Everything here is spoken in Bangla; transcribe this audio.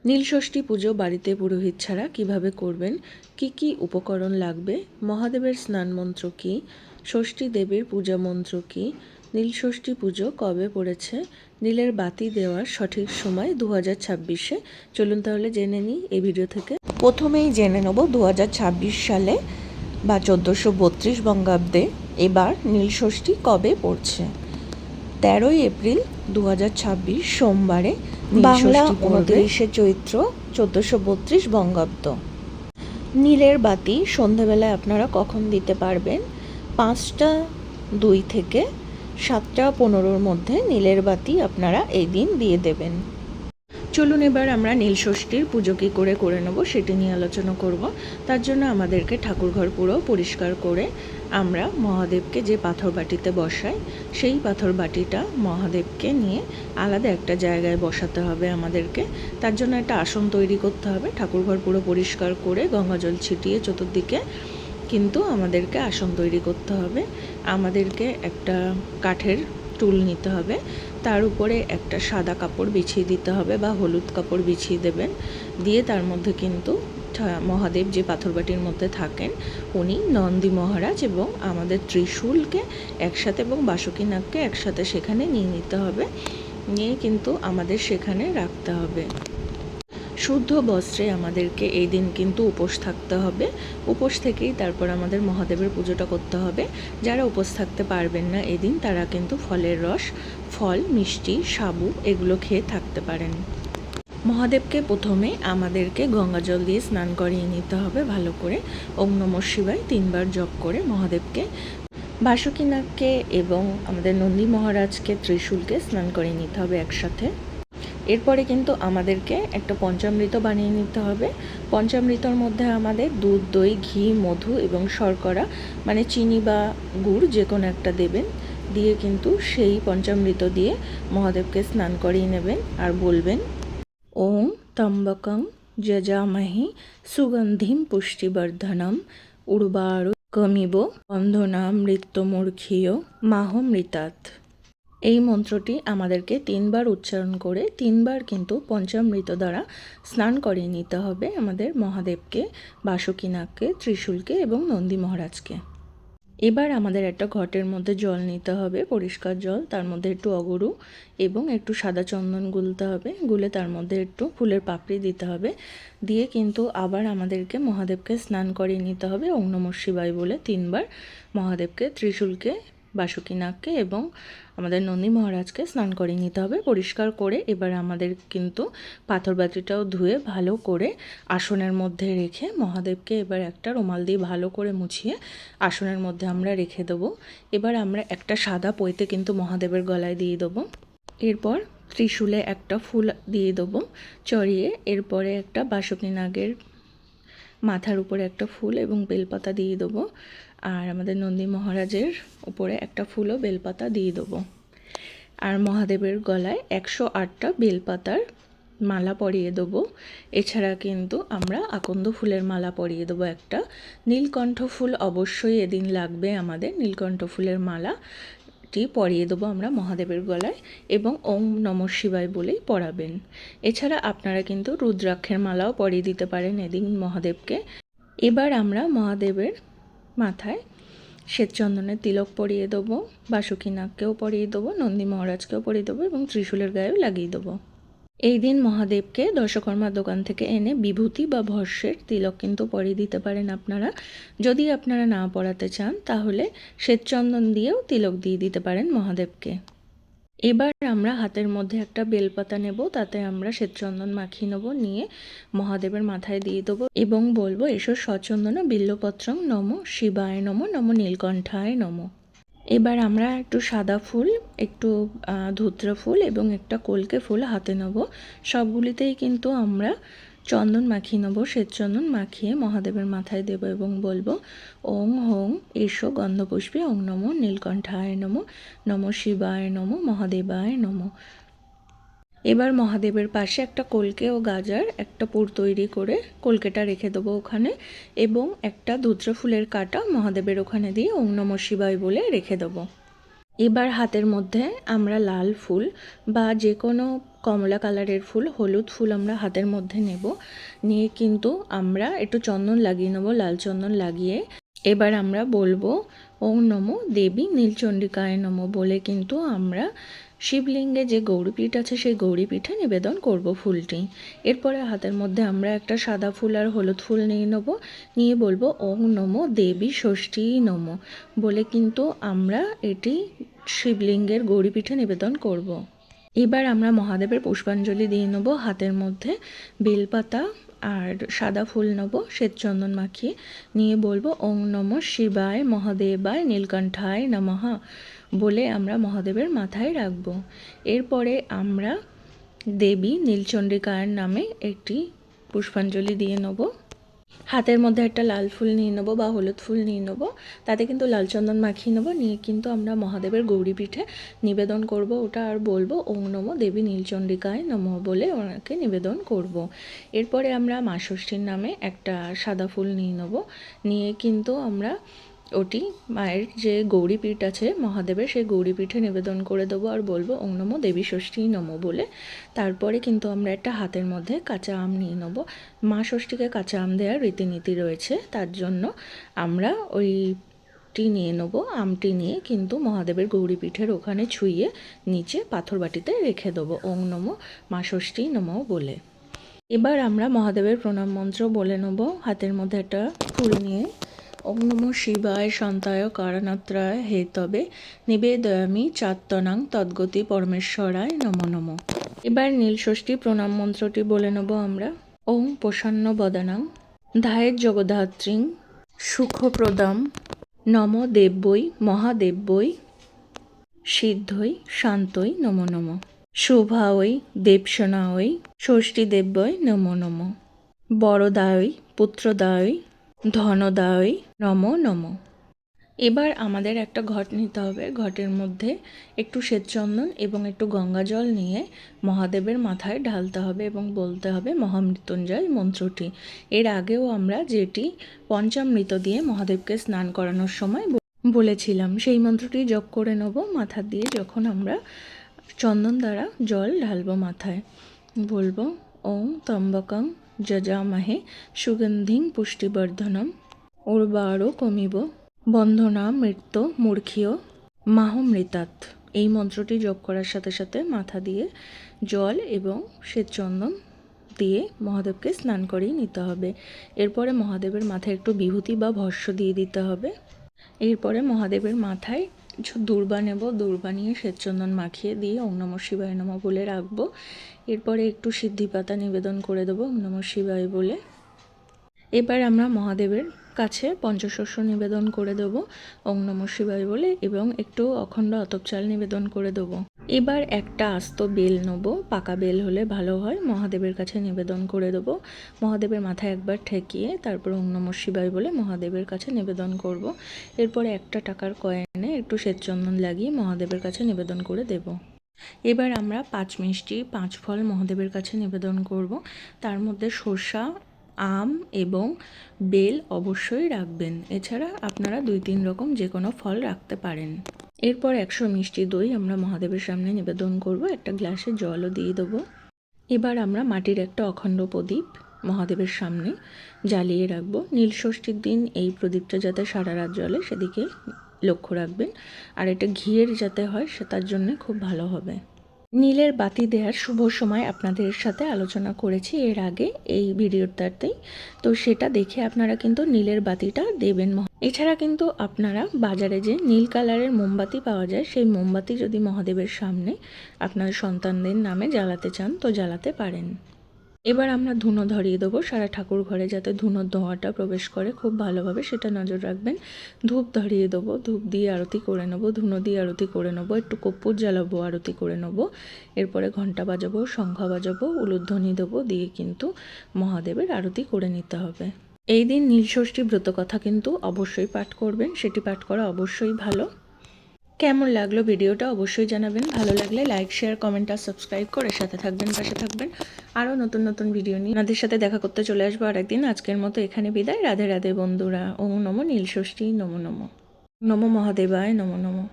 নীলষষ্ঠী পুজো বাড়িতে পুরোহিত ছাড়া কিভাবে করবেন, কি কি উপকরণ লাগবে, মহাদেবের স্নান মন্ত্র কী, ষষ্ঠী দেবীর পূজা মন্ত্র কী, নীলষষ্ঠী পুজো কবে পড়েছে, নীলের বাতি দেওয়ার সঠিক সময় 2026-এ। চলুন তাহলে জেনে নিই এই ভিডিও থেকে। প্রথমেই জেনে নেব 2026 সালে বা 1432 বঙ্গাব্দে এবার নীলষষ্ঠী কবে পড়ছে। 13 এপ্রিল 2026 সোমবারে বাংলা 29 চৈত্র 1432 বঙ্গাব্দ। নীলের বাতি সন্ধেবেলায় আপনারা কখন দিতে পারবেন? 5টা 2 থেকে 7টা 15-র মধ্যে নীলের বাতি আপনারা এই দিন দিয়ে দেবেন। চলুন এবার আমরা নীলষষ্ঠীর পুজো কী করে নেব সেটি নিয়ে আলোচনা করব। তার জন্য আমাদেরকে ঠাকুরঘর পুরো পরিষ্কার করে আমরা মহাদেবকে যে পাথর বাটিতে বসাই সেই পাথর বাটিটা মহাদেবকে নিয়ে আলাদা একটা জায়গায় বসাতে হবে আমাদেরকে। তার জন্য একটা আসন তৈরি করতে হবে। ঠাকুরঘর পুরো পরিষ্কার করে গঙ্গাজল ছিটিয়ে চতুর্দিকে কিন্তু আমাদেরকে আসন তৈরি করতে হবে। আমাদেরকে একটা কাঠের টুল নিতে হবে, তার উপরে একটা সাদা কাপড় বিছিয়ে দিতে হবে বা হলুদ কাপড় বিছিয়ে দেবেন। দিয়ে তার মধ্যে কিন্তু মহাদেব যে পাথরবাটির মধ্যে থাকেন উনি নন্দী মহারাজ এবং আমাদের ত্রিশূলকে একসাথে এবং বাসুকীনাগকে একসাথে সেখানে নিয়ে নিতে হবে। নিয়ে কিন্তু আমাদের সেখানে রাখতে হবে। শুদ্ধ বস্ত্রে আমাদেরকে এই দিন কিন্তু উপোস থাকতে হবে। উপোস থেকেই তারপর আমাদের মহাদেবের পুজোটা করতে হবে। যারা উপোস থাকতে পারবেন না এদিন তারা কিন্তু ফলের রস, ফল, মিষ্টি, সাবু এগুলো খেয়ে থাকতে পারেন। মহাদেবকে প্রথমে আমাদেরকে গঙ্গা জল দিয়ে স্নান করিয়ে নিতে হবে ভালো করে। ওম নমঃ শিবায় 3বার জপ করে মহাদেবকে, বাসুকীনাগকে এবং আমাদের নন্দী মহারাজকে, ত্রিশূলকে স্নান করিয়ে নিতে হবে একসাথে। এরপরে কিন্তু আমাদেরকে একটা পঞ্চামৃত বানিয়ে নিতে হবে। পঞ্চামৃতর মধ্যে আমাদের দুধ, দই, ঘি, মধু এবং শর্করা মানে চিনি বা গুড় যে কোনো একটা দেবেন। দিয়ে কিন্তু সেই পঞ্চামৃত দিয়ে মহাদেবকে স্নান করিয়ে নেবেন আর বলবেন ওং ত্র্যম্বকং যজামহে সুগন্ধিম পুষ্টিবর্ধনম উর্বারুকমিব বন্ধনামৃত্যুমূর্খিয় মাহমৃতাৎ। এই মন্ত্রটি আমাদেরকে 3বার উচ্চারণ করে 3বার কিন্তু পঞ্চামৃত দ্বারা স্নান করিয়ে নিতে হবে আমাদের মহাদেবকে, বাসুকীনাগকে, ত্রিশূলকে এবং নন্দী মহারাজকে। এবার আমাদের একটা ঘটের মধ্যে জল নিতে হবে, পরিষ্কার জল। তার মধ্যে একটু অগরু এবং একটু সাদা চন্দন গুলতে হবে। গুলে তার মধ্যে একটু ফুলের পাপড়ি দিতে হবে। দিয়ে কিন্তু আবার আমাদেরকে মহাদেবকে স্নান করিয়ে নিতে হবে ওং নমঃ শিবায় বলে 3বার। মহাদেবকে, ত্রিশূলকে, বাসুকীনাগকে এবং আমাদের নন্দী মহারাজকে স্নান করিয়ে নিতে হবে পরিষ্কার করে। এবার আমাদের কিন্তু পাথর বাটিটাও ধুয়ে ভালো করে আসনের মধ্যে রেখে মহাদেবকে এবার একটা রুমাল দিয়ে ভালো করে মুছিয়ে আসনের মধ্যে আমরা রেখে দেবো। এবার আমরা একটা সাদা পৈতে কিন্তু মহাদেবের গলায় দিয়ে দেবো। এরপর ত্রিশূলে একটা ফুল দিয়ে দেবো চড়িয়ে। এরপরে একটা বাসুকীনাগের মাথার উপরে একটা ফুল এবং বেলপাতা দিয়ে দেবো। আর আমাদের নন্দী মহারাজের উপরে একটা ফুল ও বেলপাতা দিয়ে দেবো। আর মহাদেবের গলায় 108টা বেলপাতার মালা পরিয়ে দেবো। এছাড়া কিন্তু আমরা আকন্দ ফুলের মালা পরিয়ে দেবো একটা। নীলকণ্ঠ ফুল অবশ্যই এদিন লাগবে আমাদের। নীলকণ্ঠ ফুলের মালাটি পরিয়ে দেবো আমরা মহাদেবের গলায় এবং ওম নমঃ শিবায় বলেই পরাবেন। এছাড়া আপনারা কিন্তু রুদ্রাক্ষের মালাও পরিয়ে দিতে পারেন এদিন মহাদেবকে। এবার আমরা মহাদেবের মাথায় শ্বেতচন্দনের তিলক পরিয়ে দেবো, বাসুকীনাগকেও পরিয়ে দেবো, নন্দী মহারাজকেও পরিয়ে দেবো এবং ত্রিশূলের গায়েও লাগিয়ে দেবো। এই দিন মহাদেবকে দশকর্মার দোকান থেকে এনে বিভূতি বা ভস্যের তিলক কিন্তু পরিয়ে দিতে পারেন আপনারা। যদি আপনারা না পরাতে চান তাহলে শ্বেতচন্দন দিয়েও তিলক দিয়ে দিতে পারেন মহাদেবকে। এবার আমরা হাতের মধ্যে একটা বেলপাতা নেব, তাতে আমরা শ্বেতচন্দন মাখিয়ে নেব, নিয়ে মহাদেবের মাথায় দিয়ে দেবো এবং বলবো এসো সচন্দন বিল্বপত্রং নমো শিবায় নমো নমো নীলকণ্ঠায় নমো। এবার আমরা একটু সাদা ফুল, একটু ধুত্র ফুল এবং একটা কলকে ফুল হাতে নেব। সবগুলিতেই কিন্তু আমরা চন্দন মাখিয়ে নেব, শ্বেতচন্দন মাখিয়ে মহাদেবের মাথায় দেব এবং বলবো ওং হোং এসো গন্ধপুষ্পে ওং নমো নীলকণ্ঠায় নমো নমো শিবায় নমো মহাদেবায় নমো। এবার মহাদেবের পাশে একটা কলকে ও গাজার একটা পুর তৈরি করে কলকেটা রেখে দেবো ওখানে এবং একটা ধুত্র ফুলের কাঁটা মহাদেবের ওখানে দিয়ে ওং নমঃ শিবায় বলে রেখে দেবো। এবার হাতের মধ্যে আমরা লাল ফুল বা যে কোনো কমলা কালারের ফুল, হলুদ ফুল আমরা হাতের মধ্যে নেব, নিয়ে কিন্তু আমরা একটু চন্দন লাগিয়ে নেব, লাল চন্দন লাগিয়ে এবার আমরা বলবো ওং নমো দেবী নীলচণ্ডিকায় নমো বলে কিন্তু আমরা শিবলিঙ্গে যে গৌরীপীঠ আছে সেই গৌরীপীঠে নিবেদন করব ফুলটি। এরপরে হাতের মধ্যে আমরা একটা সাদা ফুল আর হলুদ ফুল নিয়ে নেব, নিয়ে বলবো ওং নমো দেবী ষষ্ঠী নমো বলে কিন্তু আমরা এটি শিবলিঙ্গের গৌরীপীঠে নিবেদন করব। এবার আমরা মহাদেবের পুষ্পাঞ্জলি দিয়ে নেব, হাতের মধ্যে বেলপাতা আর সাদা ফুল নেব, শ্বেতচন্দন মাখিয়ে নিয়ে বলবো ওং নমঃ শিবায় মহাদেবায় নীলকণ্ঠায় নমঃ বলে আমরা মহাদেবের মাথায় রাখব। এরপরে আমরা দেবী নীলচণ্ডিকার নামে একটি পুষ্পাঞ্জলি দিয়ে নেব, হাতের মধ্যে একটা লাল ফুল নিয়ে নেবো বা হলুদ ফুল নিয়ে নেবো, তাতে কিন্তু লাল চন্দন মাখিয়ে নেবো, নিয়ে কিন্তু আমরা মহাদেবের গৌরীপীঠে নিবেদন করব ওটা, আর বলবো ওং নমো দেবী নীলচণ্ডিকায় নমঃ বলে ওনাকে নিবেদন করব। এরপরে আমরা মা ষষ্ঠীর নামে একটা সাদা ফুল নিয়ে নেবো, নিয়ে কিন্তু আমরা ওটি মায়ের যে গৌরীপীঠ আছে মহাদেবের সেই গৌরীপীঠে নিবেদন করে দেবো, আর বলবো ওং নমো দেবী ষষ্ঠী নমো বলে। তারপরে কিন্তু আমরা একটা হাতের মধ্যে কাঁচা আম নিয়ে নেবো, মা ষষ্ঠীকে কাঁচা আম দেওয়ার রীতিনীতি রয়েছে, তার জন্য আমরা ওইটি নিয়ে নেবো, আমটি নিয়ে কিন্তু মহাদেবের গৌরীপীঠের ওখানে ছুঁয়ে নিচে পাথর বাটিতে রেখে দেবো ওং নমো মা ষষ্ঠী নমো বলে। এবার আমরা মহাদেবের প্রণাম মন্ত্র বলে নেবো, হাতের মধ্যে একটা ফুল নিয়ে ওং নমঃ শিবায় সন্তায় কারণত্রায় হেতবে নিবেদয়ামি চাত্তনাং তদ্গতি পরমেশ্বরায় নমো নমঃ। এবার নীলষষ্ঠী প্রণাম মন্ত্রটি বলে নেব আমরা, ওং প্রসন্ন বদনাং ধায়ের জগদ্ধাত্রীং সুখপ্রদাম নম দেব্যই মহাদেব্যই সিদ্ধই শান্তই নমো নমঃ। শুভাওই দেবসেনাওই ষষ্ঠী দেব্যই নমো নমঃ। বরদায়ই পুত্রদায়ই ধনদায়ই নমো নমঃ। এবার আমাদের একটা ঘট নিতে হবে, ঘটের মধ্যে একটু শ্বেতচন্দন এবং একটু গঙ্গা জল নিয়ে মহাদেবের মাথায় ঢালতে হবে এবং বলতে হবে মহামৃত্যুঞ্জয় মন্ত্রটি। এর আগেও আমরা যেটি পঞ্চামৃত দিয়ে মহাদেবকে স্নান করানোর সময় বলেছিলাম, সেই মন্ত্রটি জপ করে নেব মাথা দিয়ে। যখন আমরা চন্দন দ্বারা জল ঢালবো মাথায়, বলবো ওং ত্র্যম্বকং যজামহে সুগন্ধিং পুষ্টিবর্ধনম উর্বারো কমিব বন্ধনা মৃত্যু মূর্খিও মাহমৃতাৎ। এই মন্ত্রটি জপ করার সাথে সাথে মাথা দিয়ে জল এবং শ্বেতচন্দন দিয়ে মহাদেবকে স্নান করিয়ে নিতে হবে। এরপরে মহাদেবের মাথায় একটু বিভূতি বা ভস্য দিয়ে দিতে হবে। এরপরে মহাদেবের মাথায় দূর্বা নেব, দূর্বা নিয়ে শ্বেতচন্দন মাখিয়ে দিয়ে ওং নমঃ শিবায় নমঃ বলে রাখবো। এরপরে একটু সিদ্ধি পাতা নিবেদন করে দেবো ওং নমঃ শিবায় বলে। এবার আমরা মহাদেবের কাছে পঞ্চশস্য নিবেদন করে দেব ওং নমঃ শিবায় বলে, এবং একটু অখণ্ড আতপ চাল নিবেদন করে দেবো। এবার একটা আস্ত বেল নেব, পাকা বেল হলে ভালো হয়, মহাদেবের কাছে নিবেদন করে দেবো। মহাদেবের মাথায় একবার ঠেকিয়ে তারপর ওং নমঃ শিবায় বলে মহাদেবের কাছে নিবেদন করব। এরপরে একটা টাকার কয়েনে একটু শ্বেতচন্দন লাগিয়ে মহাদেবের কাছে নিবেদন করে দেব। এবার আমরা 5 মিষ্টি 5 ফল মহাদেবের কাছে নিবেদন করব। তার মধ্যে শসা, আম এবং বেল অবশ্যই রাখবেন, এছাড়া আপনারা 2-3 রকম যে কোনো ফল রাখতে পারেন। এরপর 100 মিষ্টি দই আমরা মহাদেবের সামনে নিবেদন করব, একটা গ্লাসে জলও দিয়ে দেবো। এবার আমরা মাটির একটা অখণ্ড প্রদীপ মহাদেবের সামনে জ্বালিয়ে রাখবো। নীলষষ্ঠীর দিন এই প্রদীপটা যাতে সারা রাত জ্বলে সেদিকে লক্ষ্য রাখবেন, আর এটা ঘিয়ের যাতে হয় তার জন্য খুব ভালো হবে। নীলের বাতি দেওয়ার শুভ সময় আপনাদের সাথে আলোচনা করেছি এর আগে এই ভিডিওটাতেই, তো সেটা দেখে আপনারা কিন্তু নীলের বাতিটা দেবেন। এছাড়া কিন্তু আপনারা বাজারে যে নীল কালারের মোমবাতি পাওয়া যায় সেই মোমবাতি যদি মহাদেবের সামনে আপনার সন্তানদের নামে জ্বালাতে চান তো জ্বালাতে পারেন। এবার আমরা ধুনো ধরিয়ে দেবো সারা ঠাকুর ঘরে, যাতে ধুনোর ধোঁয়াটা প্রবেশ করে খুব ভালোভাবে সেটা নজর রাখবেন। ধূপ ধরিয়ে দেবো, ধূপ দিয়ে আরতি করে নেবো, ধুনো দিয়ে আরতি করে নেবো, একটু কর্পূর জ্বালাবো, আরতি করে নেবো। এরপরে ঘণ্টা বাজাবো, শঙ্খ বাজাবো, উলুধ্বনি দেবো, দিয়ে কিন্তু মহাদেবের আরতি করে নিতে হবে। এই দিন নীলষষ্ঠী ব্রত কথা কিন্তু অবশ্যই পাঠ করবেন, সেটি পাঠ করা অবশ্যই ভালো। কেমন লাগলো ভিডিওটা অবশ্যই জানাবেন, ভালো লাগলে লাইক শেয়ার কমেন্ট আর সাবস্ক্রাইব করে সাথে থাকবেন, পাশে থাকবেন। আরও নতুন নতুন ভিডিও নিয়ে আপনাদের সাথে দেখা করতে চলে আসবো আরেকদিন। আজকের মতো এখানে বিদায়। রাধে রাধে বন্ধুরা। ওম নমো নীলষষ্ঠী নমো নমো, নমো মহাদেবায় নমো নমো।